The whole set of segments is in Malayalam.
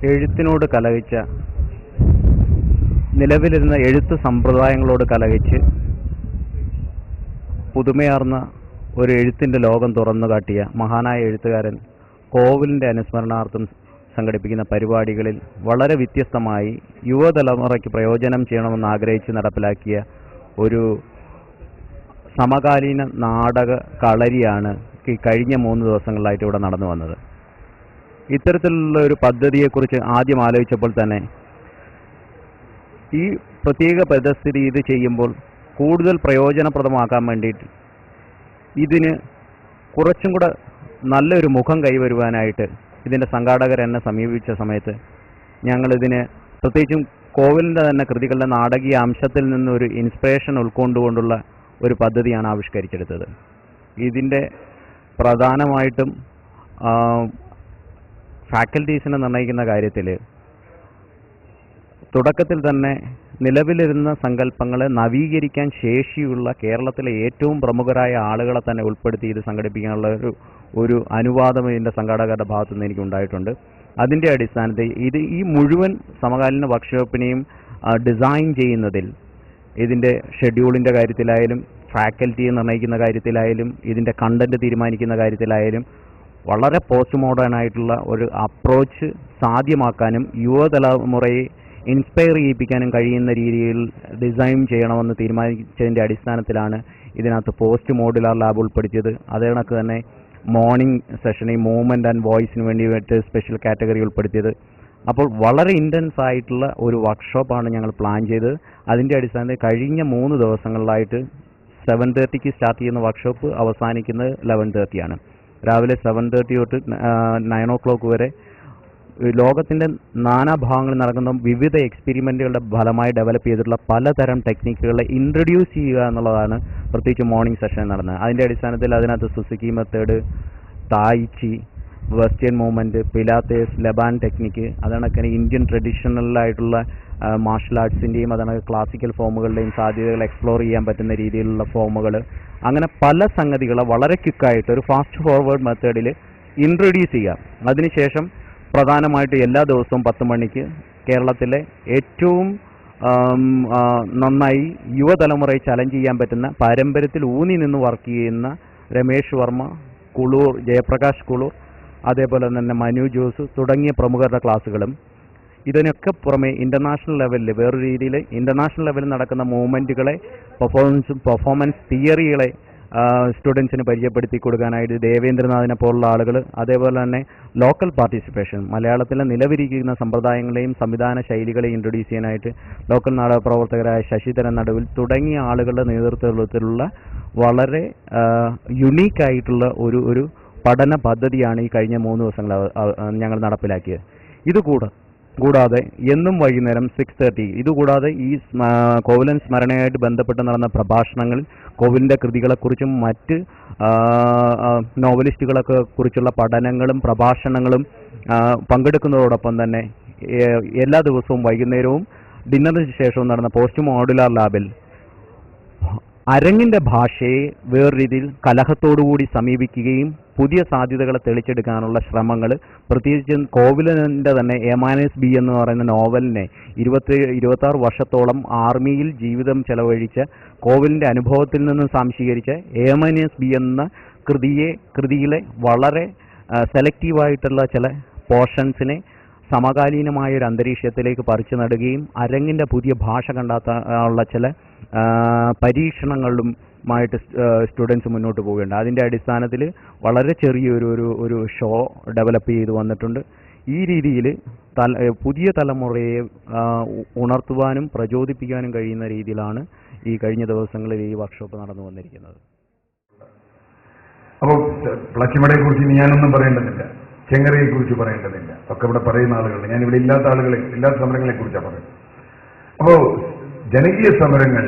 എഴുത്തിനോട് കലഹിച്ച, നിലവിലിരുന്ന എഴുത്ത് സമ്പ്രദായങ്ങളോട് കലഹിച്ച് പുതുമയാർന്ന ഒരു എഴുത്തിൻ്റെ ലോകം തുറന്നു കാട്ടിയ മഹാനായ എഴുത്തുകാരൻ കോവിലിൻ്റെ അനുസ്മരണാർത്ഥം സംഘടിപ്പിക്കുന്ന പരിപാടികളിൽ വളരെ വ്യത്യസ്തമായി യുവതലമുറയ്ക്ക് പ്രയോജനം ചെയ്യണമെന്ന് ആഗ്രഹിച്ച് നടപ്പിലാക്കിയ ഒരു സമകാലീന നാടക കളരിയാണ് ഈ കഴിഞ്ഞ 3 ദിവസങ്ങളിലായിട്ട് ഇവിടെ നടന്നു വന്നത്. ഇത്തരത്തിലുള്ള ഒരു പദ്ധതിയെക്കുറിച്ച് ആദ്യം ആലോചിച്ചപ്പോൾ തന്നെ ഈ പ്രത്യേക പരിസ്ഥിതി ഇത് ചെയ്യുമ്പോൾ കൂടുതൽ പ്രയോജനപ്രദമാക്കാൻ വേണ്ടിയിട്ട് ഇതിന് കുറച്ചും കൂടെ നല്ലൊരു മുഖം കൈവരുവാനായിട്ട് ഇതിൻ്റെ സംഘാടകർ എന്നെ സമീപിച്ച സമയത്ത് ഞങ്ങളിതിന് പ്രത്യേകിച്ചും കോവിലിൻ്റെ തന്നെ കൃതികളുടെ നാടകീയ അംശത്തിൽ നിന്നൊരു ഇൻസ്പിറേഷൻ ഉൾക്കൊണ്ടുകൊണ്ടുള്ള ഒരു പദ്ധതിയാണ് ആവിഷ്കരിച്ചെടുത്തത്. ഇതിൻ്റെ പ്രധാനമായിട്ടും ഫാക്കൽറ്റീസിനെ നിർണ്ണയിക്കുന്ന കാര്യത്തിൽ തുടക്കത്തിൽ തന്നെ നിലവിലിരുന്ന സങ്കല്പങ്ങളെ നവീകരിക്കാൻ ശേഷിയുള്ള കേരളത്തിലെ ഏറ്റവും പ്രമുഖരായ ആളുകളെ തന്നെ ഉൾപ്പെടുത്തി ഇത് സംഘടിപ്പിക്കാനുള്ള ഒരു അനുവാദം ഇതിൻ്റെ സംഘാടകരുടെ ഭാഗത്തു നിന്ന് എനിക്കുണ്ടായിട്ടുണ്ട്. അതിൻ്റെ അടിസ്ഥാനത്തിൽ ഈ മുഴുവൻ സമകാലീന വർക്ക്ഷോപ്പിനെയും ഡിസൈൻ ചെയ്യുന്നതിൽ ഇതിൻ്റെ ഷെഡ്യൂളിൻ്റെ കാര്യത്തിലായാലും ഫാക്കൽറ്റിയെ നിർണ്ണയിക്കുന്ന കാര്യത്തിലായാലും ഇതിൻ്റെ കണ്ടന്റ് തീരുമാനിക്കുന്ന കാര്യത്തിലായാലും വളരെ പോസ്റ്റ് മോഡേൺ ആയിട്ടുള്ള ഒരു അപ്രോച്ച് സാധ്യമാക്കാനും യുവതലമുറയെ ഇൻസ്പയർ ചെയ്യിപ്പിക്കാനും കഴിയുന്ന രീതിയിൽ ഡിസൈൻ ചെയ്യണമെന്ന് തീരുമാനിച്ചതിൻ്റെ അടിസ്ഥാനത്തിലാണ് ഇതിനകത്ത് പോസ്റ്റ് മോഡുലാർ ലാബ് ഉൾപ്പെടുത്തിയത്. അതേ കണക്ക് തന്നെ മോർണിംഗ് സെഷനിൽ മൂവ്മെൻറ്റ് ആൻഡ് വോയിസിന് വേണ്ടിയിട്ട് സ്പെഷ്യൽ കാറ്റഗറി ഉൾപ്പെടുത്തിയത്. അപ്പോൾ വളരെ ഇൻറ്റൻസ് ആയിട്ടുള്ള ഒരു വർക്ക്ഷോപ്പാണ് ഞങ്ങൾ പ്ലാൻ ചെയ്തത്. അതിൻ്റെ അടിസ്ഥാനത്തിൽ കഴിഞ്ഞ 3 ദിവസങ്ങളിലായിട്ട് 7:30 സ്റ്റാർട്ട് ചെയ്യുന്ന വർക്ക്ഷോപ്പ് അവസാനിക്കുന്നത് 11:30 രാവിലെ 7:30 തൊട്ട് 9 o'clock വരെ ലോകത്തിൻ്റെ നാനാഭാഗങ്ങളിൽ നടക്കുന്ന വിവിധ എക്സ്പെരിമെൻറ്റുകളുടെ ഫലമായി ഡെവലപ്പ് ചെയ്തിട്ടുള്ള പലതരം ടെക്നിക്കുകളെ ഇൻട്രൊഡ്യൂസ് ചെയ്യുക എന്നുള്ളതാണ് പ്രത്യേകിച്ച് മോർണിംഗ് സെഷൻ നടന്നത്. അതിൻ്റെ അടിസ്ഥാനത്തിൽ അതിനകത്ത് Suzuki method, tai chi, western movement, Pilates, Laban technique, അതണക്കിന് ഇന്ത്യൻ ട്രഡീഷണലായിട്ടുള്ള മാർഷൽ ആർട്സിൻ്റെയും അതണക്ക് ക്ലാസിക്കൽ ഫോമുകളുടെയും സാധ്യതകൾ എക്സ്പ്ലോർ ചെയ്യാൻ പറ്റുന്ന രീതിയിലുള്ള ഫോമുകൾ, അങ്ങനെ പല സംഗതികളെ വളരെ ക്വിക്കായിട്ട് ഒരു ഫാസ്റ്റ് ഫോർവേഡ് മെത്തേഡിൽ ഇൻട്രൊഡ്യൂസ് ചെയ്യാം. അതിനുശേഷം പ്രധാനമായിട്ട് എല്ലാ ദിവസവും 10 മണിക്ക് കേരളത്തിലെ ഏറ്റവും നന്നായി യുവതലമുറയെ ചലഞ്ച് ചെയ്യാൻ പറ്റുന്ന പാരമ്പര്യത്തിൽ ഊന്നി നിന്ന് വർക്ക് ചെയ്യുന്ന രമേഷ് വർമ്മ, കുളൂർ ജയപ്രകാശ് കുളൂർ, അതേപോലെ തന്നെ മനു ജോസ് തുടങ്ങിയ പ്രമുഖരുടെ ക്ലാസ്സുകളും, ഇതിനൊക്കെ പുറമെ ഇൻ്റർനാഷണൽ ലെവലിൽ വേറൊരു രീതിയിൽ ഇൻ്റർനാഷണൽ ലെവലിൽ നടക്കുന്ന മൂവ്മെൻറ്റുകളെ പെർഫോമൻസ് തിയറികളെ സ്റ്റുഡൻസിന് പരിചയപ്പെടുത്തി കൊടുക്കാനായിട്ട് ദേവേന്ദ്രനാഥിനെ പോലുള്ള ആളുകൾ, അതേപോലെ തന്നെ ലോക്കൽ പാർട്ടിസിപ്പേഷൻ, മലയാളത്തിലെ നിലവിലിരിക്കുന്ന സമ്പ്രദായങ്ങളെയും സംവിധാന ശൈലികളെയും ഇൻട്രൊഡ്യൂസ് ചെയ്യാനായിട്ട് ലോക്കൽ നാടക പ്രവർത്തകരായ ശശിധരൻ നടുവിൽ തുടങ്ങിയ ആളുകളുടെ നേതൃത്വത്തിലുള്ള വളരെ യുണീക്കായിട്ടുള്ള ഒരു പഠന പദ്ധതിയാണ് ഈ കഴിഞ്ഞ 3 ദിവസങ്ങൾ ഞങ്ങൾ നടപ്പിലാക്കിയത്. കൂടാതെ എന്നും വൈകുന്നേരം 6:30, ഇതുകൂടാതെ ഈ കോവിലൻ സ്മരണയായിട്ട് ബന്ധപ്പെട്ട് നടന്ന പ്രഭാഷണങ്ങളിൽ കോവിലിൻ്റെ കൃതികളെക്കുറിച്ചും മറ്റ് നോവലിസ്റ്റുകളൊക്കെ കുറിച്ചുള്ള പഠനങ്ങളും പ്രഭാഷണങ്ങളും പങ്കെടുക്കുന്നതോടൊപ്പം തന്നെ എല്ലാ ദിവസവും വൈകുന്നേരവും ഡിന്നറിന് ശേഷവും നടന്ന പോസ്റ്റ് മോഡുലാർ ലാബിൽ അരങ്ങിൻ്റെ ഭാഷയെ വേറെ രീതിയിൽ കലഹത്തോടുകൂടി സമീപിക്കുകയും പുതിയ സാധ്യതകളെ തെളിച്ചെടുക്കാനുള്ള ശ്രമങ്ങൾ, പ്രത്യേകിച്ചും കോവിലൻ്റെ തന്നെ എമാനസ് ബി എന്ന് പറയുന്ന നോവലിനെ 26 വർഷത്തോളം ആർമിയിൽ ജീവിതം ചെലവഴിച്ച കോവിലിൻ്റെ അനുഭവത്തിൽ നിന്ന് സംശീകരിച്ച എമാനസ് ബി എന്ന കൃതിയിലെ വളരെ സെലക്റ്റീവായിട്ടുള്ള ചില പോർഷൻസിനെ സമകാലീനമായ ഒരു അന്തരീക്ഷത്തിലേക്ക് പറിച്ചു നടുകയും അരങ്ങിൻ്റെ പുതിയ ഭാഷ കണ്ടെത്താനുള്ള ചില പരീക്ഷണങ്ങളുമായിട്ട് സ്റ്റുഡൻസ് മുന്നോട്ട് പോവുകയുണ്ട്. അതിൻ്റെ അടിസ്ഥാനത്തിൽ വളരെ ചെറിയൊരു ഷോ ഡെവലപ്പ് ചെയ്ത് വന്നിട്ടുണ്ട്. ഈ രീതിയിൽ പുതിയ തലമുറയെ ഉണർത്തുവാനും പ്രചോദിപ്പിക്കാനും കഴിയുന്ന രീതിയിലാണ് ഈ കഴിഞ്ഞ ദിവസങ്ങളിൽ ഈ വർക്ക്ഷോപ്പ് നടന്നു വന്നിരിക്കുന്നത്. അപ്പോൾ പ്ലച്ചിമടയെക്കുറിച്ച് ഞാനൊന്നും പറയേണ്ടതില്ല, ചെങ്ങറയെക്കുറിച്ച് പറയേണ്ടതില്ല, ഒക്കെ ഇവിടെ പറയുന്ന ആളുകളുണ്ട്. ഞാനിവിടെ ഇല്ലാത്ത സമരങ്ങളെക്കുറിച്ചാണ് പറയുന്നത്. അപ്പോ ജനകീയ സമരങ്ങൾ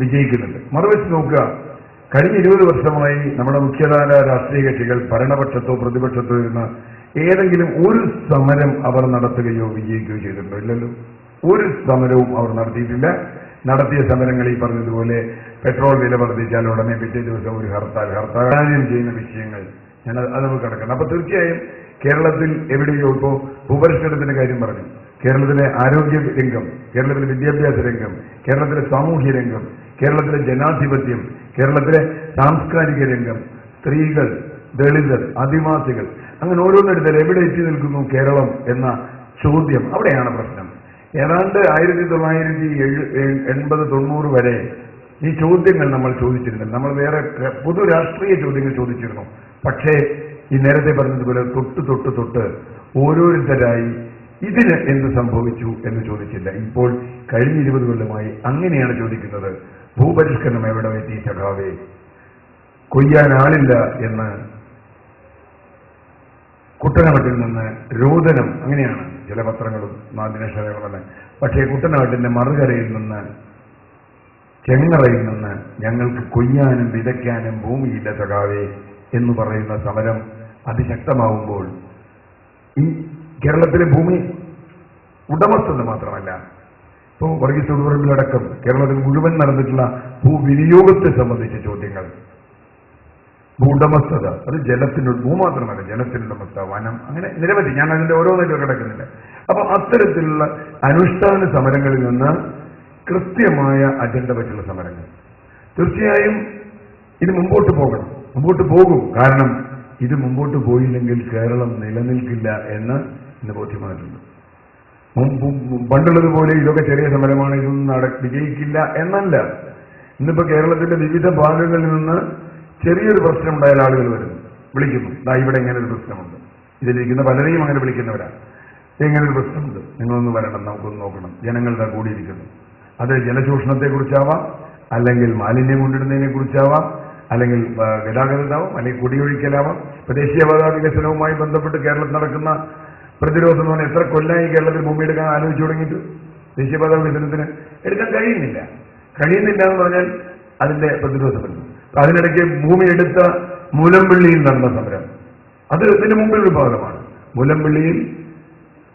വിജയിക്കുന്നുണ്ട്. മറുവശത്ത് നോക്കുക, കഴിഞ്ഞ 20 വർഷമായി നമ്മുടെ മുഖ്യധാര രാഷ്ട്രീയ കക്ഷികൾ ഭരണപക്ഷത്തോ പ്രതിപക്ഷത്തോ ഇരുന്ന് ഏതെങ്കിലും ഒരു സമരം അവർ നടത്തുകയോ വിജയിക്കുകയോ ചെയ്തിട്ടുണ്ടോ? ഇല്ലല്ലോ. ഒരു സമരവും അവർ നടത്തിയിട്ടില്ല. നടത്തിയ സമരങ്ങൾ ഈ പറഞ്ഞതുപോലെ പെട്രോൾ വില വർദ്ധിച്ചാൽ ഉടനെ പിറ്റേ ദിവസം ഒരു ഹർത്താൽ ചെയ്യുന്ന വിഷയങ്ങൾ അത് നമുക്ക് കിടക്കണം. അപ്പൊ തീർച്ചയായും കേരളത്തിൽ എവിടെയോ ഇപ്പോൾ ഭൂപരിഷ്കരണത്തിന്റെ കാര്യം പറഞ്ഞു, കേരളത്തിലെ ആരോഗ്യ രംഗം, കേരളത്തിലെ വിദ്യാഭ്യാസ രംഗം, കേരളത്തിലെ സാമൂഹ്യ രംഗം, കേരളത്തിലെ ജനാധിപത്യം, കേരളത്തിലെ സാംസ്കാരിക രംഗം, സ്ത്രീകൾ, ദളിതർ, ആദിവാസികൾ, അങ്ങനെ ഓരോന്നെടുത്താൽ എവിടെ എത്തി നിൽക്കുന്നു കേരളം എന്ന ചോദ്യം, അവിടെയാണ് പ്രശ്നം. ഏതാണ്ട് 1980-90 വരെ ഈ ചോദ്യങ്ങൾ നമ്മൾ ചോദിച്ചിരുന്നില്ല. നമ്മൾ വേറെ പൊതു രാഷ്ട്രീയ ചോദ്യങ്ങൾ ചോദിച്ചിരുന്നു. പക്ഷേ ഈ നേരത്തെ പറഞ്ഞതുപോലെ തൊട്ട് ഓരോരുത്തരായി ഇതിന് എന്ത് സംഭവിച്ചു എന്ന് ചോദിച്ചില്ല. ഇപ്പോൾ കഴിഞ്ഞ 20 കൊല്ലമായി അങ്ങനെയാണ് ചോദിക്കുന്നത്. ഭൂപരിഷ്കരണം എവിടെ എത്തി സഖാവേ? കൊയ്യാൻ ആളില്ല എന്ന് കുട്ടനാട്ടിൽ നിന്ന് രോദനം, അങ്ങനെയാണ് ചില പത്രങ്ങളും മാധ്യമശാലകളും. പക്ഷേ കുട്ടനാട്ടിന്റെ മറുകരയിൽ നിന്ന്, ചെങ്ങറയിൽ നിന്ന് ഞങ്ങൾക്ക് കൊയ്യാനും വിതയ്ക്കാനും ഭൂമിയില്ല സഖാവേ എന്ന് പറയുന്ന സമരം അതിശക്തമാവുമ്പോൾ ഈ കേരളത്തിലെ ഭൂമി ഉടമസ്ഥത മാത്രമല്ല, ഇപ്പോൾ വർഗീസ് തൊടുപറമ്പിലടക്കം കേരളത്തിൽ മുഴുവൻ നടന്നിട്ടുള്ള ഭൂവിനിയോഗത്തെ സംബന്ധിച്ച ചോദ്യങ്ങൾ, ഭൂവുടമസ്ഥത, അത് ഭൂ മാത്രമല്ല, ജലത്തിനുടമസ്ഥ, വനം, അങ്ങനെ നിരവധി, ഞാൻ അതിന്റെ ഓരോന്നിലും കിടക്കുന്നില്ല. അപ്പൊ അത്തരത്തിലുള്ള അനുഷ്ഠാന സമരങ്ങളിൽ നിന്ന് കൃത്യമായ അജണ്ട വെച്ചുള്ള സമരങ്ങൾ തീർച്ചയായും ഇത് മുമ്പോട്ട് പോകും. കാരണം ഇത് മുമ്പോട്ട് പോയില്ലെങ്കിൽ കേരളം നിലനിൽക്കില്ല എന്ന് ഇന്ന് ബോധ്യമായിട്ടുണ്ട്. പണ്ടുള്ളതുപോലെ ഇതൊക്കെ ചെറിയ സമരമാണ്, ഇതൊന്നും വിജയിക്കില്ല എന്നല്ല. ഇന്നിപ്പോ കേരളത്തിന്റെ വിവിധ ഭാഗങ്ങളിൽ നിന്ന് ചെറിയൊരു പ്രശ്നം ഉണ്ടായാൽ ആളുകൾ വരുന്നു, വിളിക്കുന്നു, ഇവിടെ ഇങ്ങനെ ഒരു പ്രശ്നമുണ്ട്. ഇതിലിരിക്കുന്ന പലരെയും അങ്ങനെ വിളിക്കുന്നവരാണ്. ഇങ്ങനെ ഒരു പ്രശ്നമുണ്ട്, നിങ്ങളൊന്ന് വരണം, നമുക്കൊന്ന് നോക്കണം. ജനങ്ങളുടെ കൂടിയിരിക്കുന്നു. അത് ജലചൂഷണത്തെക്കുറിച്ചാവാം, അല്ലെങ്കിൽ മാലിന്യം കൊണ്ടിടുന്നതിനെ കുറിച്ചാവാം, അല്ലെങ്കിൽ ഗതാഗതമാവാം, അല്ലെങ്കിൽ കുടിയൊഴിക്കലാവാം. ഇപ്പൊ ദേശീയപാത വികസനവുമായി ബന്ധപ്പെട്ട് കേരളത്തിൽ നടക്കുന്ന പ്രതിരോധം എന്ന് പറഞ്ഞാൽ എത്ര കൊല്ലമായി കേരളത്തിൽ ഭൂമി എടുക്കാൻ ആലോചിച്ചു തുടങ്ങിയിട്ട് ദേശീയപാത വികസനത്തിന് എടുക്കാൻ കഴിയുന്നില്ല എന്ന് പറഞ്ഞാൽ അതിന്റെ പ്രതിരോധമല്ല. അതിനിടയ്ക്ക് ഭൂമി എടുത്ത മുലമ്പള്ളിയിൽ നടന്ന സമരം, അത് ഇതിന് മുമ്പിലൊരു ഭാഗമാണ്. മുലമ്പള്ളിയിൽ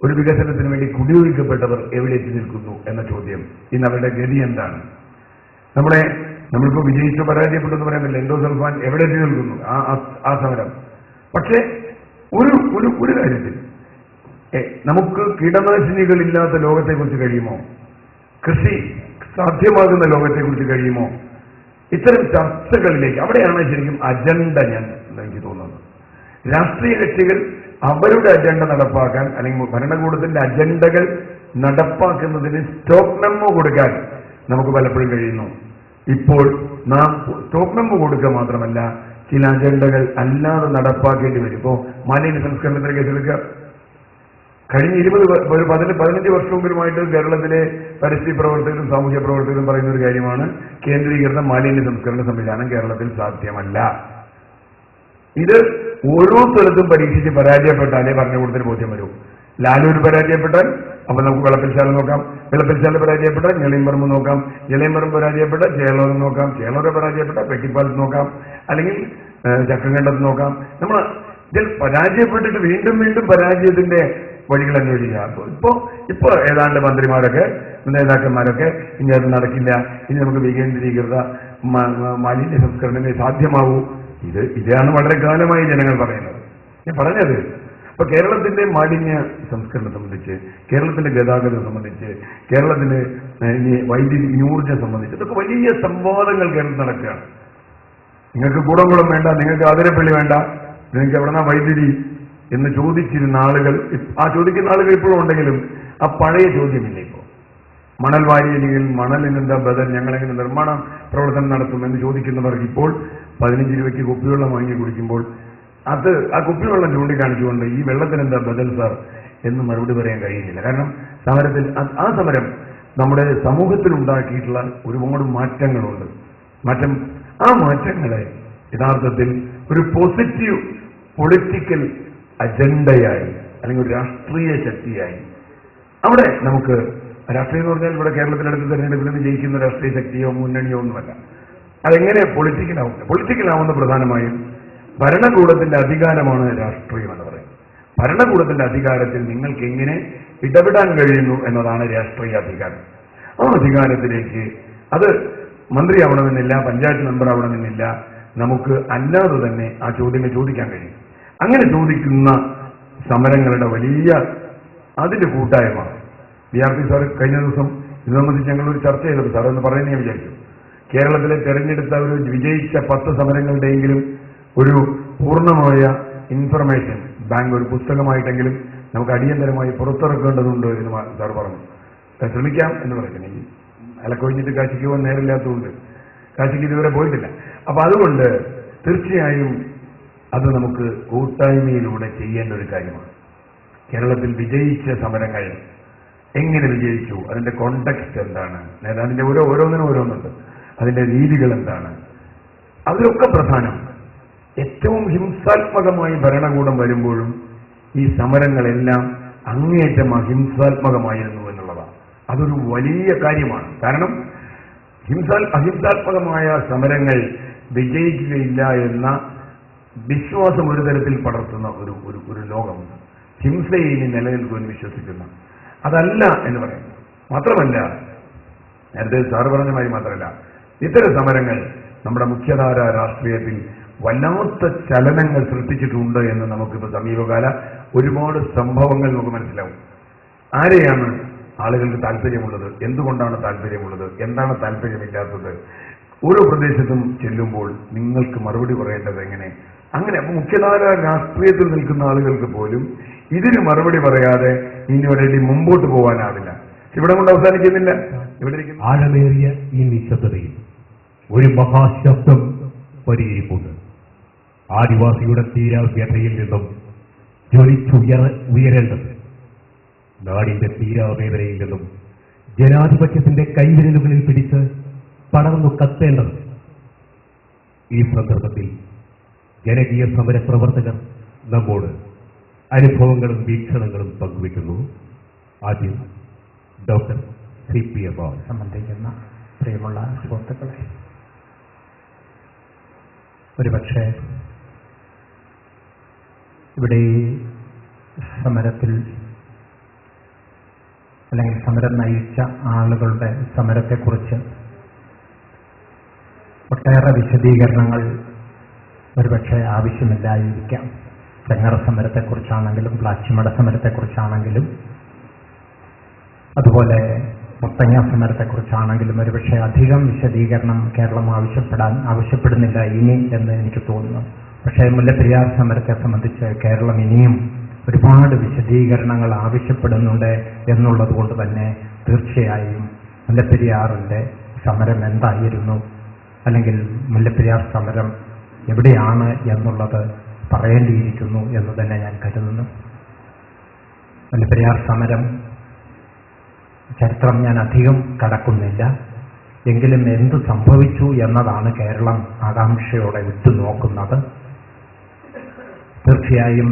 ഒരു വികസനത്തിന് വേണ്ടി കുടിയൊഴിക്കപ്പെട്ടവർ എവിടെ എത്തി നിൽക്കുന്നു എന്ന ചോദ്യം, ഇന്ന് അവരുടെ ഗതി എന്താണ്? നമ്മളിപ്പോ വിജയിച്ചോ പരാജയപ്പെട്ടു എന്ന് പറയാൻ പറ്റില്ല. എൻഡോസൾഫാൻ എവിടെ എത്തി നിൽക്കുന്നു ആ സമരം. പക്ഷേ ഒരു കാര്യത്തിൽ നമുക്ക് കീടനാശിനികൾ ഇല്ലാത്ത ലോകത്തെക്കുറിച്ച് കഴിയുമോ? കൃഷി സാധ്യമാകുന്ന ലോകത്തെക്കുറിച്ച് കഴിയുമോ? ഇത്തരം ചർച്ചകളിലേക്ക്, അവിടെയാണ് ശരിക്കും അജണ്ട എനിക്ക് തോന്നുന്നത്. രാഷ്ട്രീയ കക്ഷികൾ അവരുടെ അജണ്ട നടപ്പാക്കാൻ, അല്ലെങ്കിൽ ഭരണകൂടത്തിന്റെ അജണ്ടകൾ നടപ്പാക്കുന്നതിന് സ്റ്റോപ്പ് മെമ്മോ കൊടുക്കാൻ നമുക്ക് പലപ്പോഴും കഴിയുന്നു. ഇപ്പോൾ നാം സ്റ്റോപ്പ് മെമ്മോ കൊടുക്കുക മാത്രമല്ല, ചില അജണ്ടകൾ അല്ലാതെ നടപ്പാക്കേണ്ടി വരും. ഇപ്പോ മാലിന്യ സംസ്കരണത്തിന്റെ കേസെടുക്കുക. കഴിഞ്ഞ 15 വർഷമെങ്കിലുമായിട്ട് കേരളത്തിലെ പരിസ്ഥിതി പ്രവർത്തകരും സാമൂഹ്യ പ്രവർത്തകരും പറയുന്ന ഒരു കാര്യമാണ്, കേന്ദ്രീകൃത മാലിന്യ സംസ്കരണ സംവിധാനം കേരളത്തിൽ സാധ്യമല്ല. ഇത് ഓരോ സ്ഥലത്തും പരീക്ഷിച്ച് പരാജയപ്പെട്ടാലേ ഭരണകൂടത്തിന് ബോധ്യം വരൂ. ലാലൂർ പരാജയപ്പെട്ടാൽ അപ്പൊ നമുക്ക് വെള്ളപ്പിൽശാല നോക്കാം, വെള്ളപ്പിൽശാല പരാജയപ്പെട്ടാൽ ഞെളിയമ്പറമ്പ് നോക്കാം, ഞെളിയമ്പറമ്പ് പരാജയപ്പെട്ടാൽ ചേളോരം നോക്കാം, ചേളോര പരാജയപ്പെട്ടാൽ പെട്ടിപ്പാലത്ത് നോക്കാം, അല്ലെങ്കിൽ ചക്കങ്കണ്ടത്ത് നോക്കാം. നമ്മൾ ഇതിൽ പരാജയപ്പെട്ടിട്ട് വീണ്ടും പരാജയത്തിന്റെ വഴികൾ അന്വേഷിക്കുക. ഇപ്പൊ ഏതാണ്ട് മന്ത്രിമാരൊക്കെ നേതാക്കന്മാരൊക്കെ ഇനി അത് നടക്കില്ല, ഇനി നമുക്ക് വികേന്ദ്രീകൃത മാലിന്യ സംസ്കരണമേ സാധ്യമാവൂ. ഇതാണ് വളരെ കാലമായി ജനങ്ങൾ പറയുന്നത്. ഞാൻ പറഞ്ഞത് ഇപ്പൊ കേരളത്തിന്റെ മാലിന്യ സംസ്കരണം സംബന്ധിച്ച്, കേരളത്തിന്റെ ഗതാഗതം സംബന്ധിച്ച്, കേരളത്തിന് വൈദ്യുതി ഊർജ്ജം സംബന്ധിച്ച് ഇതൊക്കെ വലിയ സംവാദങ്ങൾ കേരളത്തിൽ നടക്കുകയാണ്. നിങ്ങൾക്ക് കൂടംകുളം വേണ്ട, നിങ്ങൾക്ക് ആതിരപ്പള്ളി വേണ്ട, നിങ്ങൾക്ക് എവിടെന്നാ വൈദ്യുതി എന്ന് ചോദിച്ചിരുന്ന ആളുകൾ, ആ ചോദിക്കുന്ന ആളുകൾ ഇപ്പോഴും ഉണ്ടെങ്കിലും ആ പഴയ ചോദ്യമില്ല. ഇപ്പോൾ മണൽ വാരിയില്ലെങ്കിൽ മണലിനെന്താ ബദൽ, ഞങ്ങളെങ്ങനെ നിർമ്മാണ പ്രവർത്തനം നടത്തും എന്ന് ചോദിക്കുന്നവർക്ക് ഇപ്പോൾ 15 രൂപയ്ക്ക് കുപ്പിവെള്ളം വാങ്ങി കുടിക്കുമ്പോൾ അത് ആ കുപ്പിവെള്ളം ചൂണ്ടിക്കാണിച്ചുകൊണ്ട് ഈ വെള്ളത്തിനെന്താ ബദൽ സാർ എന്ന് മറുപടി പറയാൻ കഴിയുന്നില്ല. കാരണം സമരത്തിൽ ആ സമരം നമ്മുടെ സമൂഹത്തിൽ ഉണ്ടാക്കിയിട്ടുള്ള ഒരുപാട് മാറ്റങ്ങളുണ്ട്. ആ മാറ്റങ്ങളെ യഥാർത്ഥത്തിൽ ഒരു പോസിറ്റീവ് പൊളിറ്റിക്കൽ അജണ്ടയായി, അല്ലെങ്കിൽ ഒരു രാഷ്ട്രീയ ശക്തിയായി അവിടെ നമുക്ക് രാഷ്ട്രീയം എന്ന് പറഞ്ഞാൽ ഇവിടെ കേരളത്തിലടുത്ത തെരഞ്ഞെടുപ്പിൽ നിന്ന് ജയിക്കുന്ന രാഷ്ട്രീയ ശക്തിയോ മുന്നണിയോ ഒന്നുമല്ല. അതെങ്ങനെ പൊളിറ്റിക്കലാവുന്ന പ്രധാനമായും ഭരണകൂടത്തിന്റെ അധികാരമാണ് രാഷ്ട്രീയം എന്ന് പറയുന്നത്. ഭരണകൂടത്തിന്റെ അധികാരത്തിൽ നിങ്ങൾക്ക് എങ്ങനെ ഇടപെടാൻ കഴിയുന്നു എന്നതാണ് രാഷ്ട്രീയ അധികാരം. ആ അധികാരത്തിലേക്ക് അത് മന്ത്രിയാവണമെന്നില്ല, പഞ്ചായത്ത് മെമ്പർ ആവണമെന്നില്ല, നമുക്ക് അല്ലാതെ തന്നെ ആ ചോദ്യങ്ങൾ ചോദിക്കാൻ കഴിയും. അങ്ങനെ ചോദിക്കുന്ന സമരങ്ങളുടെ വലിയ അതിന്റെ കൂട്ടായ്മ BRP സാർ കഴിഞ്ഞ ദിവസം ഇത് സംബന്ധിച്ച് ഞങ്ങളൊരു ചർച്ച ചെയ്തപ്പോൾ സാർ എന്ന് പറയുന്നത് ഞാൻ വിചാരിച്ചു. കേരളത്തിലെ തെരഞ്ഞെടുത്ത ഒരു വിജയിച്ച 10 സമരങ്ങളുടെയെങ്കിലും ഒരു പൂർണ്ണമായ ഇൻഫർമേഷൻ ബാങ്ക് ഒരു പുസ്തകമായിട്ടെങ്കിലും നമുക്ക് അടിയന്തരമായി പുറത്തിറക്കേണ്ടതുണ്ട് എന്ന് സാർ പറഞ്ഞു. ശ്രമിക്കാം എന്ന് പറയുന്നത് ഈ അലക്കൊഴിഞ്ഞിട്ട് കാശിക്ക് പോകാൻ നേരില്ലാത്തതുകൊണ്ട് കാശിക്ക് ഇതുവരെ പോയിട്ടില്ല. അപ്പൊ അതുകൊണ്ട് തീർച്ചയായും അത് നമുക്ക് കൂട്ടായ്മയിലൂടെ ചെയ്യേണ്ട ഒരു കാര്യമാണ്. കേരളത്തിൽ വിജയിച്ച സമരങ്ങൾ എങ്ങനെ വിജയിച്ചു, അതിന്റെ കോണ്ടെക്സ്റ്റ് എന്താണ്, അതിന്റെ ഓരോന്നുണ്ട്, അതിന്റെ രീതികൾ എന്താണ്, അതിലൊക്കെ പ്രധാനം ഏറ്റവും ഹിംസാത്മകമായി ഭരണകൂടം വരുമ്പോഴും ഈ സമരങ്ങളെല്ലാം അങ്ങേയറ്റം അഹിംസാത്മകമായിരുന്നു എന്നുള്ളതാണ്. അതൊരു വലിയ കാര്യമാണ്. കാരണം അഹിംസാത്മകമായ സമരങ്ങൾ വിജയിക്കുകയില്ല എന്ന വിശ്വാസം ഒരു തരത്തിൽ പടർത്തുന്ന ഒരു ലോകമുണ്ട്. ഹിംസയെ ഇനി നിലനിൽക്കുമെന്ന് വിശ്വസിക്കുന്ന അതല്ല എന്ന് പറയുന്നു. മാത്രമല്ല, നേരത്തെ സാറ് പറഞ്ഞ മാതിരി മാത്രമല്ല, ഇത്തരം സമരങ്ങൾ നമ്മുടെ മുഖ്യധാര രാഷ്ട്രീയത്തിൽ വല്ലാത്ത ചലനങ്ങൾ സൃഷ്ടിച്ചിട്ടുണ്ട് എന്ന് നമുക്കിപ്പോൾ സമീപകാല ഒരുപാട് സംഭവങ്ങൾ നമുക്ക് മനസ്സിലാവും. ആരെയാണ് ആളുകൾക്ക് താല്പര്യമുള്ളത്, എന്തുകൊണ്ടാണ് താല്പര്യമുള്ളത്, എന്താണ് താല്പര്യമില്ലാത്തത്, ഓരോ പ്രദേശത്തും ചെല്ലുമ്പോൾ നിങ്ങൾക്ക് മറുപടി പറയേണ്ടത് എങ്ങനെ, അങ്ങനെ മുഖ്യധാര രാഷ്ട്രീയത്തിൽ നിൽക്കുന്ന ആളുകൾക്ക് പോലും ഇതിന് മറുപടി പറയാതെ ഇനി ഒരടി മുമ്പോട്ട് പോകാനാവില്ല. ഇവിടെ കൊണ്ട് അവസാനിക്കുന്നില്ല. ഇവിടെ ആഴമേറിയ ഈ നിശബ്ദതയിൽ ഒരു മഹാശബ്ദം പരിയിരിപ്പുണ്ട്. ആദിവാസിയുടെ തീരാവ്യഥയിൽ നിന്നും ഉയരേണ്ടത്, നാടിന്റെ തീരാവേദനയിൽ നിന്നും ജനാധിപത്യത്തിന്റെ കൈവിരലുകളിൽ പിടിച്ച് പടർന്നു കത്തേണ്ടത്. ഈ സന്ദർഭത്തിൽ ജനകീയ സമര പ്രവർത്തകർ നമ്മോട് അനുഭവങ്ങളും വീക്ഷണങ്ങളും പങ്കുവയ്ക്കുന്നു. ആദ്യം ഡോക്ടർ CP അബാൽ. സംബന്ധിക്കുന്ന പ്രിയമുള്ള സുഹൃത്തുക്കളെ, ഒരുപക്ഷെ ഇവിടെ ഈ സമരത്തിൽ അല്ലെങ്കിൽ സമരം നയിച്ച ആളുകളുടെ സമരത്തെക്കുറിച്ച് ഒട്ടേറെ വിശദീകരണങ്ങൾ ഒരുപക്ഷെ ആവശ്യമില്ലായിരിക്കാം. ചെങ്ങറ സമരത്തെക്കുറിച്ചാണെങ്കിലും പ്ലാച്ചിമട സമരത്തെക്കുറിച്ചാണെങ്കിലും അതുപോലെ മുത്തങ്ങ സമരത്തെക്കുറിച്ചാണെങ്കിലും ഒരുപക്ഷെ അധികം വിശദീകരണം കേരളം ആവശ്യപ്പെടുന്നില്ല ഇനി എന്ന് എനിക്ക് തോന്നുന്നു. പക്ഷേ മുല്ലപ്പെരിയാർ സമരത്തെ സംബന്ധിച്ച് കേരളം ഇനിയും ഒരുപാട് വിശദീകരണങ്ങൾ ആവശ്യപ്പെടുന്നുണ്ട് എന്നുള്ളത് കൊണ്ട് തന്നെ തീർച്ചയായും മുല്ലപ്പെരിയാറിൻ്റെ സമരം എന്തായിരുന്നു, അല്ലെങ്കിൽ മുല്ലപ്പെരിയാർ സമരം എവിടെയാണ് എന്നുള്ളത് പറയേണ്ടിയിരിക്കുന്നു എന്ന് തന്നെ ഞാൻ കരുതുന്നു. മുല്ലപ്പെരിയാർ സമരം ചരിത്രം ഞാൻ അധികം കടക്കുന്നില്ല. എങ്കിലും എന്ത് സംഭവിച്ചു എന്നതാണ് കേരളം ആകാംക്ഷയോടെ ഉറ്റുനോക്കുന്നത്. തീർച്ചയായും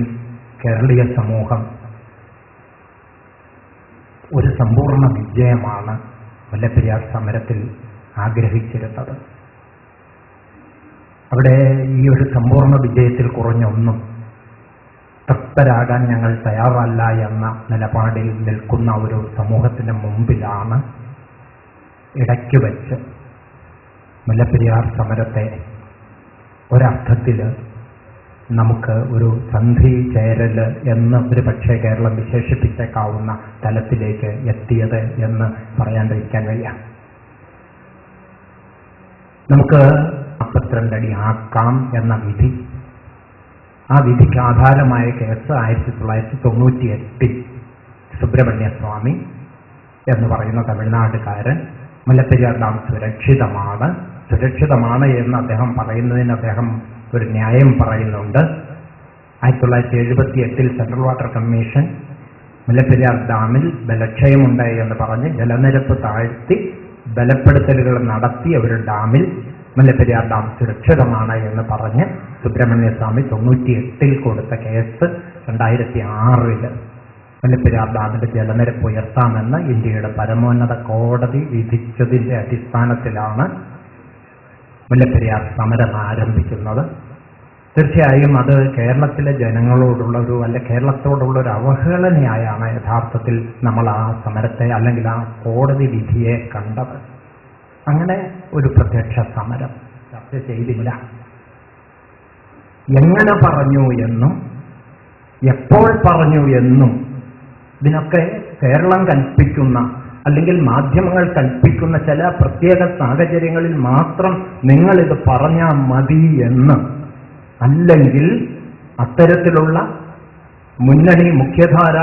കേരളീയ സമൂഹം ഒരു സമ്പൂർണ്ണ വിജയമാണ് മുല്ലപ്പെരിയാർ സമരത്തിൽ ആഗ്രഹിച്ചിരുന്നത്. അവിടെ ഈ ഒരു സമ്പൂർണ്ണ വിജയത്തിൽ കുറഞ്ഞൊന്നും തൃപ്തരാകാൻ ഞങ്ങൾ തയ്യാറല്ല എന്ന നിലപാടിൽ നിൽക്കുന്ന ഒരു സമൂഹത്തിന് മുമ്പിലാണ് ഇടയ്ക്ക് വെച്ച് മുല്ലപ്പെരിയാർ സമരത്തെ ഒരർത്ഥത്തിൽ നമുക്ക് ഒരു സന്ധി ചേരൽ എന്ന് ഒരു പക്ഷേ കേരളം വിശേഷിപ്പിച്ചേക്കാവുന്ന തലത്തിലേക്ക് എത്തിയത് എന്ന് പറയാണ്ടിരിക്കാൻ വയ്യ. നമുക്ക് 42 അടി ആക്കാം എന്ന വിധി, ആ വിധിക്ക് ആധാരമായ കേസ് 1998 സുബ്രഹ്മണ്യസ്വാമി എന്ന് പറയുന്ന തമിഴ്നാടുകാരൻ മുല്ലപ്പെരിയാർ ഡാം സുരക്ഷിതമാണ് എന്ന് അദ്ദേഹം പറയുന്നതിന് അദ്ദേഹം ഒരു ന്യായം പറയുന്നുണ്ട്. 1978 സെൻട്രൽ വാട്ടർ കമ്മീഷൻ മുല്ലപ്പെരിയാർ ഡാമിൽ ബലക്ഷയമുണ്ട് എന്ന് പറഞ്ഞ് ജലനിരപ്പ് താഴ്ത്തി ബലപ്പെടുത്തലുകൾ നടത്തി ഒരു ഡാമിൽ മുല്ലപ്പെരിയാർ ഡാം സുരക്ഷിതമാണ് എന്ന് പറഞ്ഞ് സുബ്രഹ്മണ്യസ്വാമി 98 കൊടുത്ത കേസ് 2006 മുല്ലപ്പെരിയാർ ഡാമിന്റെ ജലനിരപ്പ് ഉയർത്താമെന്ന് ഇന്ത്യയുടെ പരമോന്നത കോടതി വിധിച്ചതിന്റെ അടിസ്ഥാനത്തിലാണ് മുല്ലപ്പെരിയാർ സമരം ആരംഭിക്കുന്നത്. തീർച്ചയായും അത് കേരളത്തിലെ ജനങ്ങളോടുള്ള കേരളത്തോടുള്ള ഒരു അവഹേളനയായാണ് യഥാർത്ഥത്തിൽ നമ്മൾ ആ സമരത്തെ അല്ലെങ്കിൽ ആ കോടതി വിധിയെ കണ്ടത്. അങ്ങനെ ഒരു പ്രത്യക്ഷ സമരം ചർച്ച ചെയ്തില്ല. എങ്ങനെ പറഞ്ഞു എന്നും എപ്പോൾ പറഞ്ഞു എന്നും ഇതിനൊക്കെ കേരളം കൽപ്പിക്കുന്ന അല്ലെങ്കിൽ മാധ്യമങ്ങൾ കൽപ്പിക്കുന്ന ചില പ്രത്യേക സാഹചര്യങ്ങളിൽ മാത്രം നിങ്ങളിത് പറഞ്ഞാൽ മതി എന്ന്, അല്ലെങ്കിൽ അത്തരത്തിലുള്ള മുന്നണി മുഖ്യധാര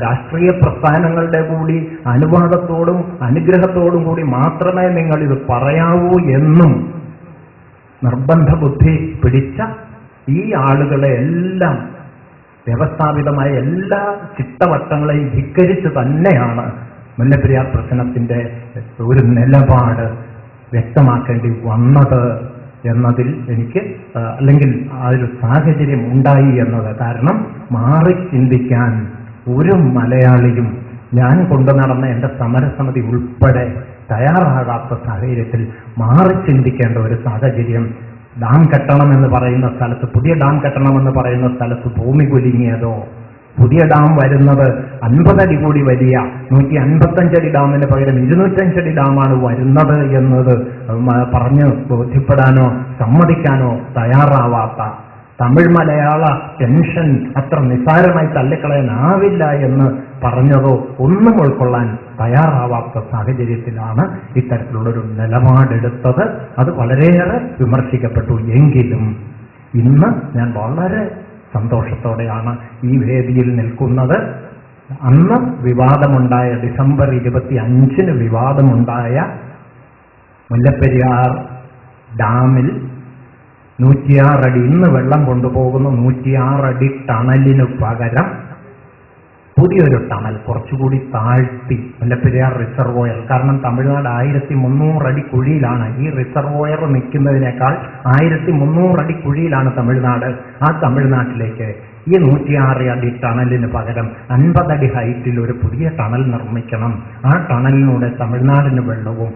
രാഷ്ട്രീയ പ്രസ്ഥാനങ്ങളുടെ കൂടി അനുവാദത്തോടും അനുഗ്രഹത്തോടും കൂടി മാത്രമേ നിങ്ങളിത് പറയാവൂ എന്നും നിർബന്ധ ബുദ്ധി പിടിച്ച ഈ ആളുകളെ എല്ലാം വ്യവസ്ഥാപിതമായ എല്ലാ ചിട്ടവട്ടങ്ങളെയും ധിക്കരിച്ച് തന്നെയാണ് മുല്ലപ്പെരിയാർ പ്രശ്നത്തിന്റെ ഒരു നിലപാട് വ്യക്തമാക്കേണ്ടി വന്നത് എന്നതിൽ എനിക്ക് അല്ലെങ്കിൽ ആ ഒരു സാഹചര്യം ഉണ്ടായി എന്നത്. കാരണം മാറി ചിന്തിക്കാൻ ഒരു മലയാളിയും ഞാൻ കൊണ്ടു നടന്ന എൻ്റെ സമരസമിതി ഉൾപ്പെടെ തയ്യാറാകാത്ത സാഹചര്യത്തിൽ മാറി ചിന്തിക്കേണ്ട ഒരു സാഹചര്യം, ഡാം കെട്ടണമെന്ന് പറയുന്ന സ്ഥലത്ത്, പുതിയ ഡാം കെട്ടണമെന്ന് പറയുന്ന സ്ഥലത്ത് ഭൂമി കുലുങ്ങിയതോ, പുതിയ ഡാം വരുന്നത് 50 അടി കൂടി വലിയ 155 അടി ഡാമിന് പകരം 205 അടി ഡാമാണ് വരുന്നത് എന്നത് പറഞ്ഞ് ബോധ്യപ്പെടാനോ സമ്മതിക്കാനോ തയ്യാറാവാത്ത, തമിഴ് മലയാള ടെൻഷൻ അത്ര നിസ്സാരമായി തള്ളിക്കളയാനാവില്ല എന്ന് പറഞ്ഞതോ ഒന്നും ഉൾക്കൊള്ളാൻ തയ്യാറാവാത്ത സാഹചര്യത്തിലാണ് ഇത്തരത്തിലുള്ളൊരു നിലപാടെടുത്തത്. അത് വളരെയേറെ വിമർശിക്കപ്പെട്ടു. എങ്കിലും ഇന്ന് ഞാൻ വളരെ സന്തോഷത്തോടെയാണ് ഈ വേദിയിൽ നിൽക്കുന്നത്. അന്ന് വിവാദമുണ്ടായ ഡിസംബർ 25-ന് വിവാദമുണ്ടായ മുല്ലപ്പെരിയാർ ഡാമിൽ 106 അടി, ഇന്ന് വെള്ളം കൊണ്ടുപോകുന്ന 106 അടി ടണലിനു പകരം പുതിയൊരു ടണൽ കുറച്ചുകൂടി താഴ്ത്തി മുല്ലപ്പെരിയാർ റിസർവോയർ, കാരണം തമിഴ്നാട് 1300 അടി കുഴിയിലാണ്. ഈ റിസർവോയർ നിൽക്കുന്നതിനേക്കാൾ 1300 അടി കുഴിയിലാണ് തമിഴ്നാട്. ആ തമിഴ്നാട്ടിലേക്ക് ഈ 106 അടി ടണലിന് പകരം 50 അടി ഹൈറ്റിൽ ഒരു പുതിയ ടണൽ നിർമ്മിക്കണം. ആ ടണലിലൂടെ തമിഴ്നാടിന് വെള്ളവും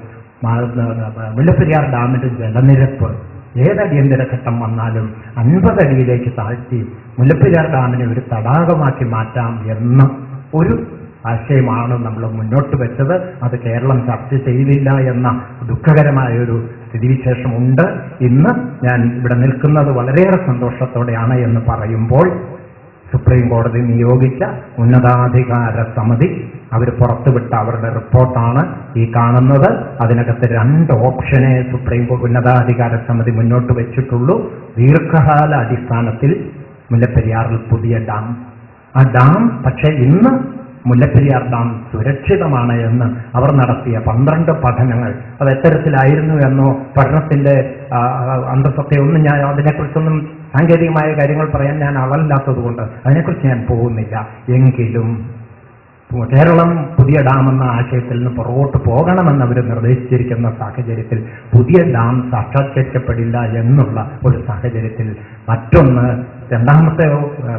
മുല്ലപ്പെരിയാർ ഡാമിന്റെ ജലനിരപ്പ് ഏതടിയന്തര ഘട്ടം വന്നാലും 50 അടിയിലേക്ക് താഴ്ത്തി മുല്ലപ്പെരിയാർ ഡാമിനെ ഒരു തടാകമാക്കി മാറ്റാം എന്ന ഒരു ആശയമാണ് നമ്മൾ മുന്നോട്ട് വെച്ചത്. അത് കേരളം ചർച്ച ചെയ്തില്ല എന്ന ദുഃഖകരമായ ഒരു സ്ഥിതിവിശേഷമുണ്ട്. ഇന്ന് ഞാൻ ഇവിടെ നിൽക്കുന്നത് വളരെയേറെ സന്തോഷത്തോടെയാണ് എന്ന് പറയുമ്പോൾ സുപ്രീം കോടതി നിയോഗിച്ച ഉന്നതാധികാര സമിതി അവർ പുറത്തുവിട്ട അവരുടെ റിപ്പോർട്ടാണ് ഈ കാണുന്നത്. അതിനകത്ത് 2 ഓപ്ഷനെ സുപ്രീം ഉന്നതാധികാര സമിതി മുന്നോട്ട് വെച്ചിട്ടുള്ളൂ. ദീർഘകാല അടിസ്ഥാനത്തിൽ മുല്ലപ്പെരിയാറിൽ പുതിയ ഡാം, ആ ഡാം പക്ഷേ ഇന്ന് മുല്ലപ്പെരിയാർ ഡാം സുരക്ഷിതമാണ് എന്ന് അവർ നടത്തിയ 12 പഠനങ്ങൾ, അത് എത്തരത്തിലായിരുന്നു എന്നോ പഠനത്തിന്റെ അന്തസ്സത്തെ ഒന്നും ഞാൻ അതിനെക്കുറിച്ചൊന്നും സാങ്കേതികമായ കാര്യങ്ങൾ പറയാൻ ഞാൻ ആളല്ലാത്തത് കൊണ്ട് അതിനെക്കുറിച്ച് ഞാൻ പോകുന്നില്ല. എങ്കിലും കേരളം പുതിയ ഡാം എന്ന ആശയത്തിൽ നിന്ന് പുറകോട്ട് പോകണമെന്ന് അവർ നിർദ്ദേശിച്ചിരിക്കുന്ന സാഹചര്യത്തിൽ പുതിയ ഡാം സാക്ഷാത്കരിക്കപ്പെടില്ല എന്നുള്ള ഒരു സാഹചര്യത്തിൽ മറ്റൊന്ന് രണ്ടാമത്തെ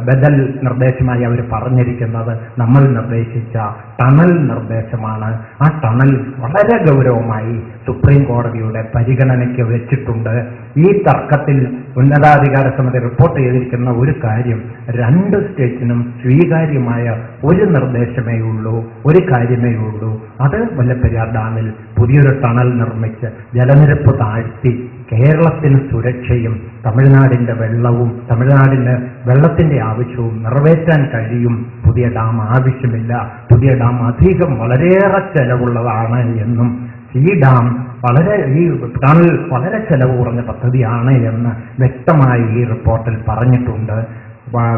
ബദൽ നിർദ്ദേശമായി അവർ പറഞ്ഞിരിക്കുന്നത് നമ്മൾ നിർദ്ദേശിച്ച ടണൽ നിർദ്ദേശമാണ്. ആ ടണൽ വളരെ ഗൗരവമായി സുപ്രീം കോടതിയുടെ പരിഗണനയ്ക്ക് വെച്ചിട്ടുണ്ട്. ഈ തർക്കത്തിൽ ഉന്നതാധികാര സമിതി റിപ്പോർട്ട് ചെയ്തിരിക്കുന്ന ഒരു കാര്യം, 2 സ്റ്റേറ്റിനും സ്വീകാര്യമായ ഒരു നിർദ്ദേശമേ ഉള്ളൂ, ഒരു കാര്യമേ ഉള്ളൂ. അത് മുല്ലപ്പെരിയാർ ഡാമിൽ പുതിയൊരു ടണൽ നിർമ്മിച്ച് ജലനിരപ്പ് താഴ്ത്തി കേരളത്തിന് സുരക്ഷയും തമിഴ്നാടിന്റെ വെള്ളവും തമിഴ്നാടിന് വെള്ളത്തിന്റെ ആവശ്യവും നിറവേറ്റാൻ കഴിയും. പുതിയ ഡാം ആവശ്യമില്ല, പുതിയ ഡാം അധികം വളരെയേറെ ചെലവുള്ളതാണ് എന്നും ഈ ഡാം ഈ ടണൽ വളരെ ചെലവ് കുറഞ്ഞ പദ്ധതിയാണ് എന്ന് വ്യക്തമായി ഈ റിപ്പോർട്ടിൽ പറഞ്ഞിട്ടുണ്ട്.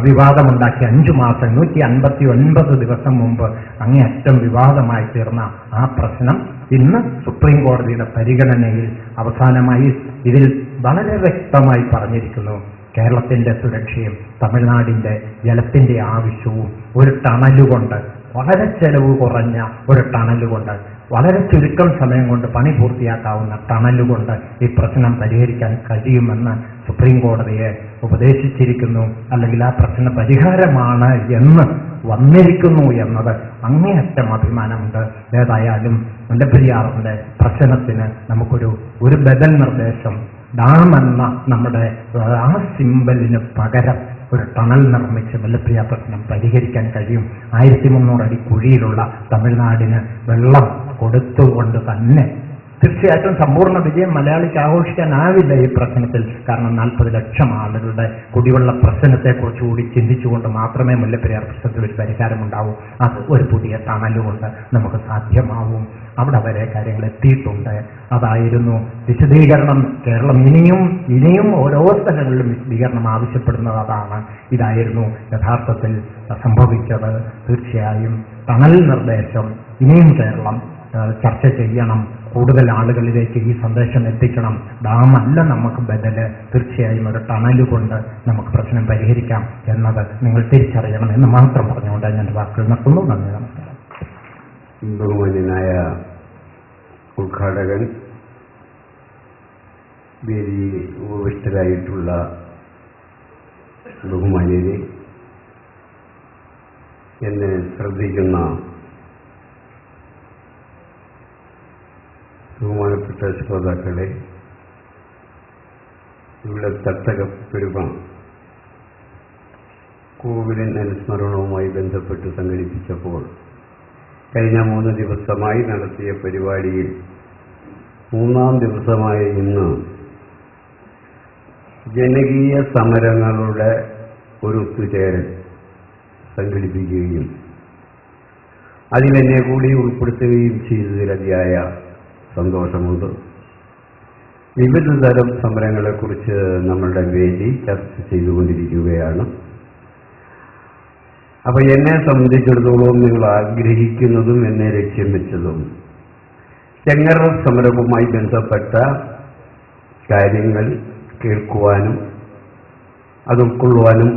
വിവാദമുണ്ടാക്കി 5 മാസം 159 ദിവസം മുമ്പ് അങ്ങേയറ്റം വിവാദമായി തീർന്ന ആ പ്രശ്നം ഇന്ന് സുപ്രീം കോടതിയുടെ പരിഗണനയിൽ അവസാനമായി ഇതിൽ വളരെ വ്യക്തമായി പറഞ്ഞിരിക്കുന്നു. കേരളത്തിന്റെ സുരക്ഷയും തമിഴ്നാടിന്റെ ജലത്തിന്റെ ആവശ്യവും ഒരു ടണലുകൊണ്ട്, വളരെ ചെലവ് കുറഞ്ഞ ഒരു ടണലുകൊണ്ട്, വളരെ ചുരുക്കം സമയം കൊണ്ട് പണി പൂർത്തിയാക്കാവുന്ന ടണലുകൊണ്ട് ഈ പ്രശ്നം പരിഹരിക്കാൻ കഴിയുമെന്ന് സുപ്രീം കോടതിയെ ഉപദേശിച്ചിരിക്കുന്നു, അല്ലെങ്കിൽ ആ പ്രശ്ന പരിഹാരമാണ് എന്ന് വന്നിരിക്കുന്നു എന്നത് അങ്ങേയറ്റം അഭിമാനമുണ്ട്. ഏതായാലും മുല്ലപ്പെരിയാറിന്റെ പ്രശ്നത്തിന് നമുക്കൊരു ബദൽ നിർദ്ദേശം, ഡാം എന്ന നമ്മുടെ ആ സിമ്പലിന് പകരം ഒരു ടണൽ നിർമ്മിച്ച് മുല്ലപ്പെരിയാർ പ്രശ്നം പരിഹരിക്കാൻ കഴിയും. 1300 അടി കുഴിയിലുള്ള തമിഴ്നാടിന് വെള്ളം കൊടുത്തുകൊണ്ട് തന്നെ തീർച്ചയായിട്ടും സമ്പൂർണ്ണ വിജയം മലയാളിക്ക് ആഘോഷിക്കാനാവില്ല ഈ പ്രശ്നത്തിൽ. കാരണം 40 ലക്ഷം ആളുകളുടെ കുടിവെള്ള പ്രശ്നത്തെക്കുറിച്ച് കൂടി ചിന്തിച്ചുകൊണ്ട് മാത്രമേ മുല്ലപ്പെരിയാർ പ്രശ്നത്തിൽ ഒരു പരിഹാരമുണ്ടാവൂ. അത് ഒരു പുതിയ ടണലുകൊണ്ട് നമുക്ക് സാധ്യമാവും. അവിടെ വരെ കാര്യങ്ങൾ എത്തിയിട്ടുണ്ട്. അതായിരുന്നു വിശദീകരണം. കേരളം ഇനിയും ഓരോ സ്ഥലങ്ങളിലും വിശദീകരണം ആവശ്യപ്പെടുന്നത് അതാണ്. ഇതായിരുന്നു യഥാർത്ഥത്തിൽ സംഭവിച്ചത്. തീർച്ചയായും ടണൽ നിർദ്ദേശം ഇനിയും കേരളം ചർച്ച ചെയ്യണം. കൂടുതൽ ആളുകളിലേക്ക് ഈ സന്ദേശം എത്തിക്കണം. ഡാമല്ല നമുക്ക് ബദല്, തീർച്ചയായും ഒരു ടണല് കൊണ്ട് നമുക്ക് പ്രശ്നം പരിഹരിക്കാം എന്നത് നിങ്ങൾ തിരിച്ചറിയണം എന്ന് മാത്രം പറഞ്ഞുകൊണ്ട് ഞാൻ വാക്കുകൾ നിർത്തുന്നു. നന്ദി, നമസ്കാരം. ബഹുമാന്യനായ ഉദ്ഘാടകൻ, വേദിയിൽ ഉപവിഷ്ടരായിട്ടുള്ള ബഹുമാന്യരെ, എന്നെ ശ്രദ്ധിക്കുന്ന ബഹുമാനപ്പെട്ട ശ്രോതാക്കളെ, ഇവിടെ തട്ടകപ്പെരുമ കോവിലിൻ അനുസ്മരണവുമായി ബന്ധപ്പെട്ട് സംഘടിപ്പിച്ചപ്പോൾ കഴിഞ്ഞ 3 ദിവസമായി നടത്തിയ പരിപാടിയിൽ 3-ാം ദിവസമായ ഇന്ന് ജനകീയ സമരങ്ങളുടെ ഒരു ഒത്തുചേരൽ സംഘടിപ്പിക്കുകയും അതിലെന്നെ കൂടി ഉൾപ്പെടുത്തുകയും ചെയ്തതിൽ അതിയായ സന്തോഷമുണ്ട്. വിവിധ തരം സമരങ്ങളെക്കുറിച്ച് നമ്മളുടെ വേദി ചർച്ച ചെയ്തുകൊണ്ടിരിക്കുകയാണ്. അപ്പൊ എന്നെ സംബന്ധിച്ചിടത്തോളം നിങ്ങൾ ആഗ്രഹിക്കുന്നതും എന്നെ ലക്ഷ്യം വെച്ചതും ചെങ്ങറ സമരവുമായി ബന്ധപ്പെട്ട കാര്യങ്ങൾ കേൾക്കുവാനും അത് ഉൾക്കൊള്ളുവാനും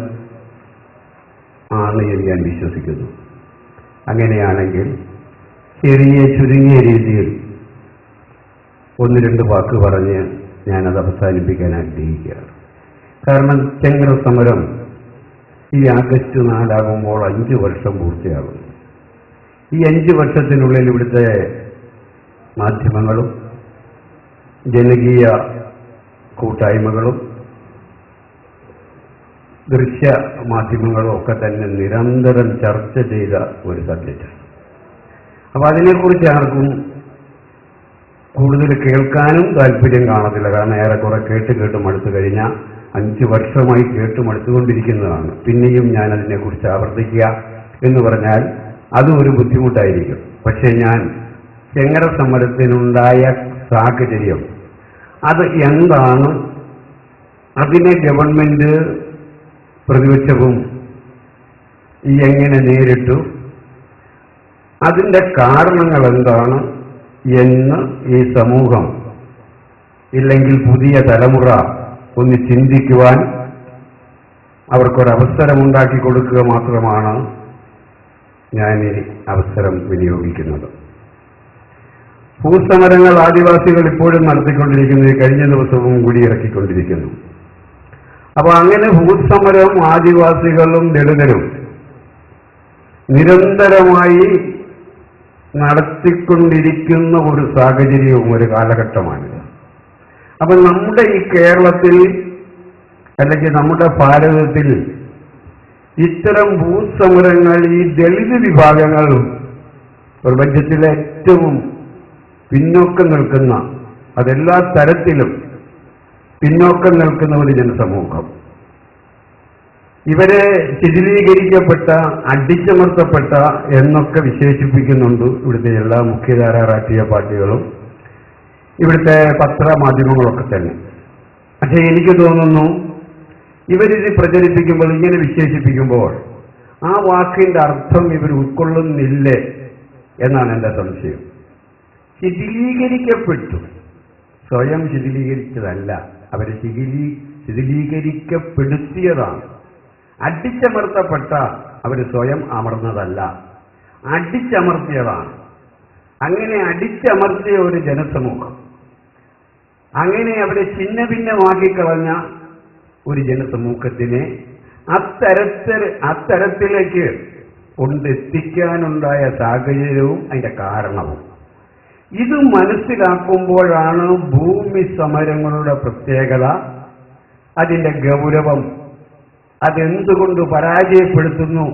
ആണ് എന്ന് ഞാൻ വിശ്വസിക്കുന്നു. അങ്ങനെയാണെങ്കിൽ ചുരുങ്ങിയ രീതിയിൽ 1-2 വാക്ക് പറഞ്ഞ് ഞാനത് അവസാനിപ്പിക്കാൻ ആഗ്രഹിക്കുകയാണ്. കാരണം ചെങ്ങറ സമരം ഈ ആഗസ്റ്റ് 4 ആകുമ്പോൾ 5 വർഷം പൂർത്തിയാകുന്നു. ഈ 5 വർഷത്തിനുള്ളിൽ ഇവിടുത്തെ മാധ്യമങ്ങളും ജനകീയ കൂട്ടായ്മകളും ദൃശ്യ മാധ്യമങ്ങളും ഒക്കെ തന്നെ നിരന്തരം ചർച്ച ചെയ്ത ഒരു സബ്ജക്റ്റാണ്. അപ്പം അതിനെക്കുറിച്ച് ആർക്കും കൂടുതൽ കേൾക്കാനും താല്പര്യം കാണത്തില്ല. കാരണം ഏറെക്കുറെ കേട്ട് മടുത്തു കഴിഞ്ഞാൽ 5 വർഷമായി മടുത്തുകൊണ്ടിരിക്കുന്നതാണ്. പിന്നെയും ഞാൻ അതിനെക്കുറിച്ച് ആവർത്തിക്കുക എന്ന് പറഞ്ഞാൽ അതും ഒരു ബുദ്ധിമുട്ടായിരിക്കും. പക്ഷെ ഞാൻ ചെങ്ങറ സമരത്തിനുണ്ടായ സാഹചര്യം അത് എന്താണ്, അതിനെ ഗവൺമെന്റ് പ്രതിപക്ഷവും എങ്ങനെ നേരിട്ടു, അതിൻ്റെ കാരണങ്ങൾ എന്താണ് എന്ന് ഈ സമൂഹം ഇല്ലെങ്കിൽ പുതിയ തലമുറ ഒന്ന് ചിന്തിക്കുവാൻ അവർക്കൊരവസരമുണ്ടാക്കി കൊടുക്കുക മാത്രമാണ് ഞാൻ ഈ അവസരം വിനിയോഗിക്കുന്നത്. ഭൂസമരങ്ങൾ ആദിവാസികൾ ഇപ്പോഴും നടത്തിക്കൊണ്ടിരിക്കുന്നത് കഴിഞ്ഞ ദിവസവും കൂടി ഇറക്കിക്കൊണ്ടിരിക്കുന്നു. അപ്പൊ അങ്ങനെ ഭൂസമരം ആദിവാസികളും ദളിതരും നിരന്തരമായി നടത്തിക്കൊണ്ടിരിക്കുന്ന ഒരു സാഹചര്യവും ഒരു കാലഘട്ടമാണിത്. അപ്പൊ നമ്മുടെ ഈ കേരളത്തിൽ അല്ലെങ്കിൽ നമ്മുടെ ഭാരതത്തിൽ ഇത്തരം ഭൂസമരങ്ങൾ ഈ ദളിത് വിഭാഗങ്ങൾ പ്രപഞ്ചത്തിലെ ഏറ്റവും പിന്നോക്കം നിൽക്കുന്ന, അതെല്ലാ തരത്തിലും പിന്നോക്കം നിൽക്കുന്ന ഒരു ജനസമൂഹം, ഇവരെ ശിഥിലീകരിക്കപ്പെട്ട, അടിച്ചമർത്തപ്പെട്ട എന്നൊക്കെ വിശേഷിപ്പിക്കുന്നുണ്ട് ഇവിടുത്തെ എല്ലാ മുഖ്യധാര രാഷ്ട്രീയ പാർട്ടികളും ഇവിടുത്തെ പത്രമാധ്യമങ്ങളൊക്കെ തന്നെ. പക്ഷെ എനിക്ക് തോന്നുന്നു ഇവരിത് പ്രചരിപ്പിക്കുമ്പോൾ, ഇങ്ങനെ വിശേഷിപ്പിക്കുമ്പോൾ ആ വാക്കിന്റെ അർത്ഥം ഇവർ ഉൾക്കൊള്ളുന്നില്ലേ എന്നാണ് എൻ്റെ സംശയം. ശിഥിലീകരിക്കപ്പെട്ടു, സ്വയം ശിഥിലീകരിച്ചതല്ല, അവരെ ശിഥിലീകരിക്കപ്പെടുത്തിയതാണ്. അടിച്ചമർത്തപ്പെട്ട അവർ സ്വയം അമർന്നതല്ല, അടിച്ചമർത്തിയതാണ്. അങ്ങനെ അടിച്ചമർത്തിയ ഒരു ജനസമൂഹം, അങ്ങനെ അവരെ ഛിന്ന ഭിന്നമാക്കിക്കളഞ്ഞ ഒരു ജനസമൂഹത്തിനെ അത്തരത്തിലേക്ക് കൊണ്ടെത്തിക്കാനുണ്ടായ സാഹചര്യവും അതിന്റെ കാരണവും ഇത് മനസ്സിലാക്കുമ്പോഴാണ് ഭൂമി സമരങ്ങളുടെ പ്രത്യേകത, അതിന്റെ ഗൗരവം, അതെന്തുകൊണ്ട് പരാജയപ്പെടുത്തുന്നു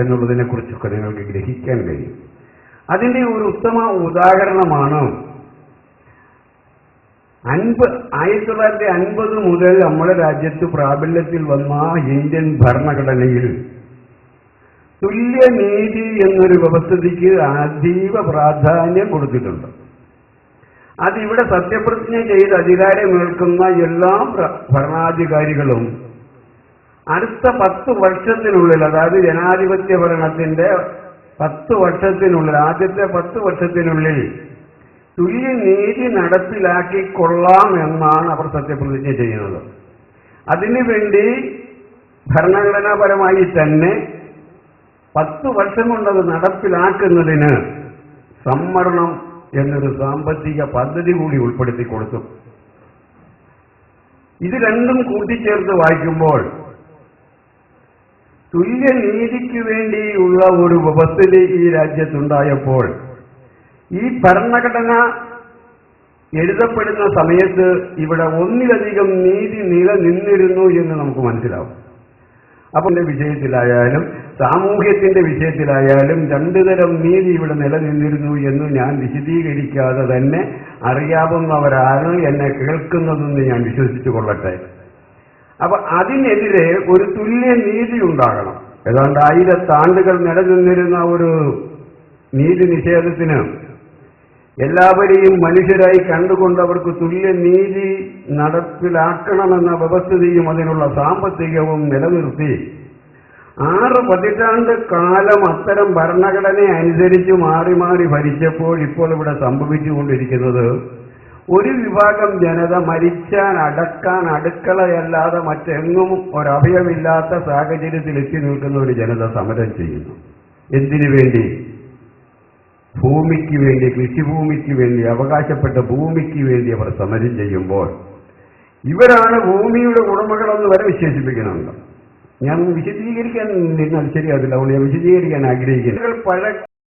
എന്നുള്ളതിനെ കുറിച്ചൊക്കെ നിങ്ങൾക്ക് ഗ്രഹിക്കാൻ കഴിയും. അതിന്റെ ഒരു ഉത്തമ ഉദാഹരണമാണ് 1950 മുതൽ നമ്മുടെ രാജ്യത്ത് പ്രാബല്യത്തിൽ വന്ന ഇന്ത്യൻ ഭരണഘടനയിൽ തുല്യനീതി എന്നൊരു വ്യവസ്ഥിതിക്ക് അതീവ പ്രാധാന്യം കൊടുത്തിട്ടുണ്ട്. അതിവിടെ സത്യപ്രതിജ്ഞ ചെയ്ത് അധികാരമേൽക്കുന്ന എല്ലാ ഭരണാധികാരികളും അടുത്ത 10 വർഷത്തിനുള്ളിൽ, അതായത് ജനാധിപത്യ ഭരണത്തിന്റെ 10 വർഷത്തിനുള്ളിൽ, ആദ്യത്തെ 10 വർഷത്തിനുള്ളിൽ തുല്യനീതി നടപ്പിലാക്കിക്കൊള്ളാം എന്നാണ് അവർ സത്യപ്രതിജ്ഞ ചെയ്യുന്നത്. അതിനുവേണ്ടി ഭരണഘടനാപരമായി തന്നെ 10 വർഷം കൊണ്ടത് നടപ്പിലാക്കുന്നതിന് സംവരണം എന്നൊരു സാമ്പത്തിക പദ്ധതി കൂടി ഉൾപ്പെടുത്തി കൊടുത്തു. ഇത് രണ്ടും കൂട്ടിച്ചേർത്ത് വായിക്കുമ്പോൾ തുല്യനീതിക്ക് വേണ്ടിയുള്ള ഒരു വ്യവസ്ഥിതി ഈ രാജ്യത്തുണ്ടായപ്പോൾ ഈ ഭരണഘടന എഴുതപ്പെടുന്ന സമയത്ത് ഇവിടെ ഒന്നിലധികം നീതി നിലനിന്നിരുന്നു എന്ന് നമുക്ക് മനസ്സിലാവും. അപ്പോൾ വിഷയത്തിലായാലും സാമൂഹ്യത്തിന്റെ വിഷയത്തിലായാലും രണ്ടു തരം നീതി ഇവിടെ നിലനിന്നിരുന്നു എന്ന് ഞാൻ വിശദീകരിക്കാതെ തന്നെ അറിയാവുന്നവരാണ് എന്നെ കേൾക്കുന്നതെന്ന് ഞാൻ വിശ്വസിച്ചു കൊള്ളട്ടെ. അപ്പൊ അതിനെതിരെ ഒരു തുല്യ നീതി ഉണ്ടാകണം. ഏതാണ്ട് 1000 ആണ്ടുകൾ നിലനിന്നിരുന്ന ഒരു നീതി നിഷേധത്തിന് എല്ലാവരെയും മനുഷ്യരായി കണ്ടുകൊണ്ട് അവർക്ക് തുല്യ നീതി നടപ്പിലാക്കണമെന്ന വ്യവസ്ഥിതിയും അതിനുള്ള സാമ്പത്തികവും നിലനിർത്തി 6 പതിറ്റാണ്ട് കാലം അത്തരം ഭരണഘടന അനുസരിച്ച് മാറി മാറി ഭരിച്ചപ്പോൾ ഇപ്പോൾ ഇവിടെ സംഭവിച്ചുകൊണ്ടിരിക്കുന്നത് ഒരു വിഭാഗം ജനത മരിച്ചാൻ അടക്കാൻ അടുക്കളയല്ലാതെ മറ്റെങ്ങും ഒരഭയമില്ലാത്ത സാഹചര്യത്തിൽ എത്തി നിൽക്കുന്ന ഒരു ജനത സമരം ചെയ്യുന്നു. എന്തിനു വേണ്ടി? ഭൂമിക്ക് വേണ്ടി, കൃഷിഭൂമിക്ക് വേണ്ടി, അവകാശപ്പെട്ട ഭൂമിക്ക് വേണ്ടി അവർ സമരം ചെയ്യുമ്പോൾ ഇവരാണ് ഭൂമിയുടെ ഉടമകളെന്ന് വരെ വിശേഷിപ്പിക്കുന്നുണ്ട്. ഞാൻ വിശദീകരിക്കാൻ നിന്നാൽ ശരിയാകില്ല, അതുകൊണ്ട് ഞാൻ വിശദീകരിക്കാൻ ആഗ്രഹിക്കുന്നു.